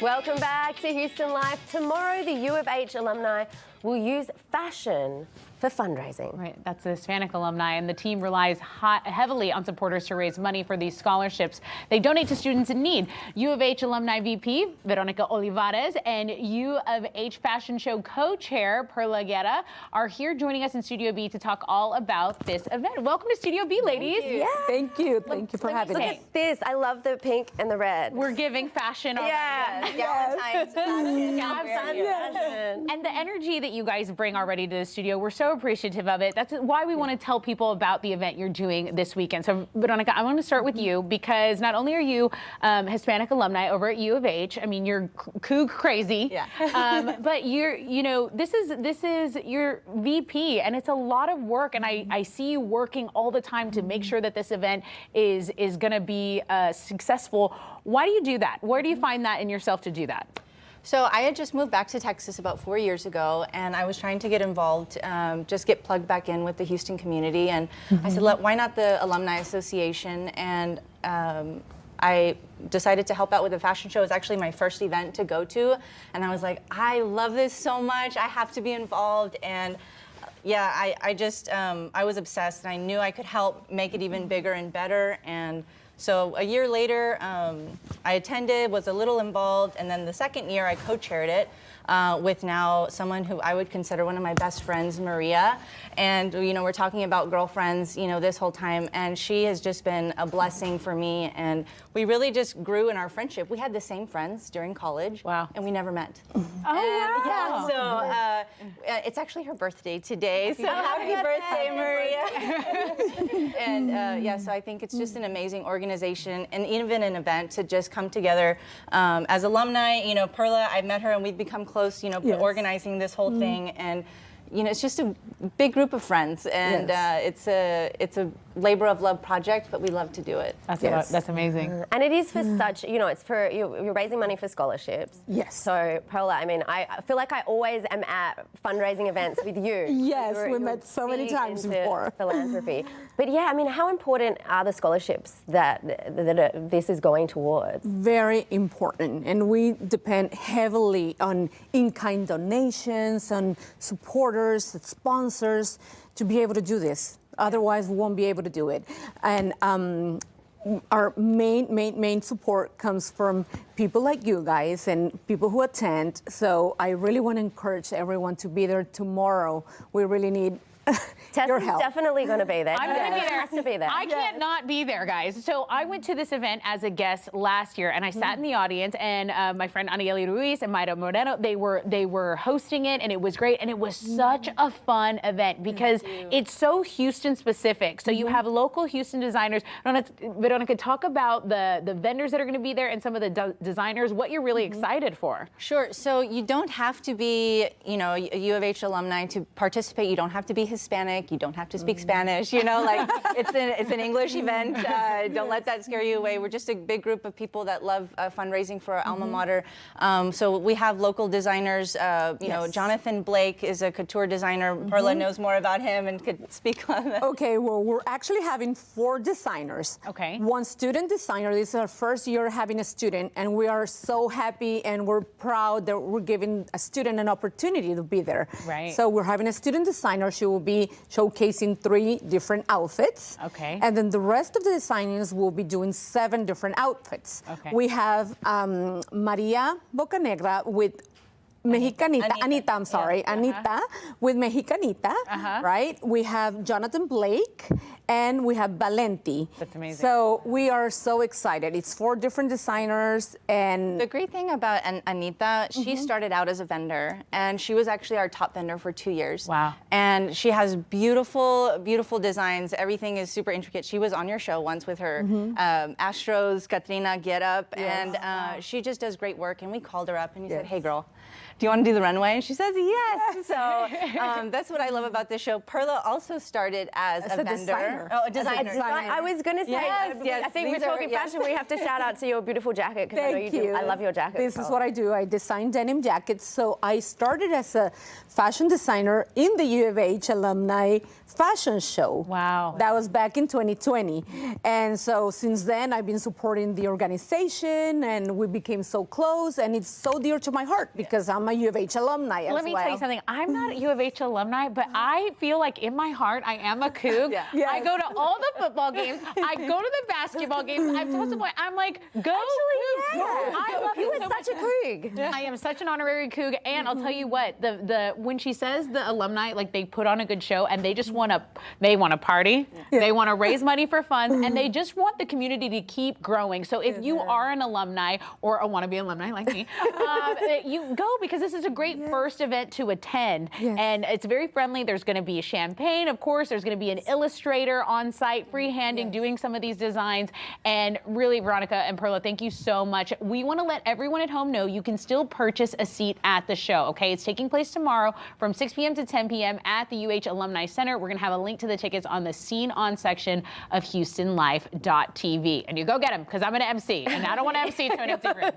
Welcome back to Houston Life. Tomorrow, the U of H alumni will use fashion for fundraising. Right, that's the Hispanic Alumni, and the team relies heavily on supporters to raise money for these scholarships. They donate to students in need. U of H Alumni VP Veronica Olivares and U of H Fashion Show co-chair Perla Guerra are here joining us in Studio B to talk all about this event. Welcome to Studio B, ladies. Thank you. Yeah. Thank you. Thank you for having Look me. at this. I love the pink and the red. We're giving fashion already. Yeah. Valentine's fashion. Fashion. And the energy that you guys bring already to the studio, we're so appreciative of it. That's why we want to tell people about the event you're doing this weekend. So, Veronica, I want to start with you because not only are you Hispanic alumni over at U of H, I mean, you're Coug crazy, but this is your VP, and it's a lot of work. And I see you working all the time to make sure that this event is going to be successful. Why do you do that? Where do you find that in yourself to do that? So I had just moved back to Texas about 4 years ago, and I was trying to get involved, just get plugged back in with the Houston community. And I said, why not the Alumni Association? And I decided to help out with the fashion show. It was actually my first event to go to. And I was like, I love this so much. I have to be involved. And yeah, I was obsessed, and I knew I could help make it even bigger and better. And so a year later, I attended, was a little involved, and then the second year I co-chaired it with now someone who I would consider one of my best friends, Maria. And we're talking about girlfriends, this whole time, and she has just been a blessing for me. And we really just grew in our friendship. We had the same friends during college. Wow. And we never met. Oh, wow. Yeah, so it's actually her birthday today. So happy birthday, Maria. And so I think it's just an amazing organization and even an event to just come together as alumni. Perla, I've met her and we've become close, organizing this whole thing. And it's just a big group of friends, and it's a labor of love project, but we love to do it. That's amazing. And it is for such, it's for, you're raising money for scholarships. Yes. So, Perla, I mean, I feel like I always am at fundraising events with you. Yes, we met so many times before. Philanthropy. But yeah, I mean, how important are the scholarships that this is going towards? Very important, and we depend heavily on in-kind donations, on supporters, sponsors, to be able to do this. Otherwise, we won't be able to do it. And our main support comes from people like you guys and people who attend. So I really want to encourage everyone to be there tomorrow. We really need your help. Tessa's definitely going to be there. I'm going to be there. Has to be there. I can't not be there, guys. So I went to this event as a guest last year, and I sat in the audience, and my friend Anieli Ruiz and Mayra Moreno, they were hosting it, and it was great, and it was such a fun event because it's so Houston specific. So you have local Houston designers. Veronica, talk about the vendors that are going to be there and some of the designers, what you're really excited for. Sure. So you don't have to be, a U of H alumni to participate. You don't have to be Hispanic. You don't have to speak Spanish. Like it's an English event. Don't let that scare you away. We're just a big group of people that love fundraising for our alma mater. So we have local designers. Jonathan Blake is a couture designer. Perla knows more about him and could speak on that. Okay, well, we're actually having 4 designers. Okay. 1 student designer. This is our first year having a student, and we are so happy and we're proud that we're giving a student an opportunity to be there. Right. So we're having a student designer. She will be showcasing 3 different outfits. Okay. And then the rest of the designers will be doing 7 different outfits. Okay. We have Maria Bocanegra with Mexicanita, Anita, I'm sorry, Anita with Mexicanita, right? We have Jonathan Blake, and we have Valenti. That's amazing. So we are so excited. It's 4 different designers, and the great thing about Anita, she started out as a vendor, and she was actually our top vendor for 2 years. Wow. And she has beautiful, beautiful designs. Everything is super intricate. She was on your show once with her Astros Katrina get up, and she just does great work. And we called her up, and we said, hey, girl, do you want to do the runway? And she says, yes. So that's what I love about this show. Perla also started as a vendor. designer. Oh, a designer. I was going to say, Yes, I think we're these are- talking yes. fashion. We have to shout out to your beautiful jacket because I know you Thank do. you. I love your jacket. This is what I do. I design denim jackets. So I started as a fashion designer in the U of H alumni fashion show. Wow. That was back in 2020. And so since then, I've been supporting the organization, and we became so close, and it's so dear to my heart because I'm a U of H alumni as well. Let me tell you something. I'm not a U of H alumni, but I feel like in my heart I am a Coug. Yeah. Yes. I go to all the football games. I go to the basketball games. I've told someone, I'm like, go Cougs. I love You it are so such a much. Coug. I am such an honorary Coug, and I'll tell you what, the when she says the alumni, like they put on a good show and they just want to party, they want to raise money for funds, and they just want the community to keep growing. So if you are an alumni or a wannabe alumni like me, you go because this is a great first event to attend, and it's very friendly. There's going to be champagne, of course. There's going to be an illustrator on site, freehanding, doing some of these designs, and really, Veronica and Perla, thank you so much. We want to let everyone at home know you can still purchase a seat at the show, okay? It's taking place tomorrow from 6 p.m. to 10 p.m. at the UH Alumni Center. We're going to have a link to the tickets on the Scene On section of HoustonLife.tv. And you go get them, because I'm going to MC, and I don't want to MC to an empty room.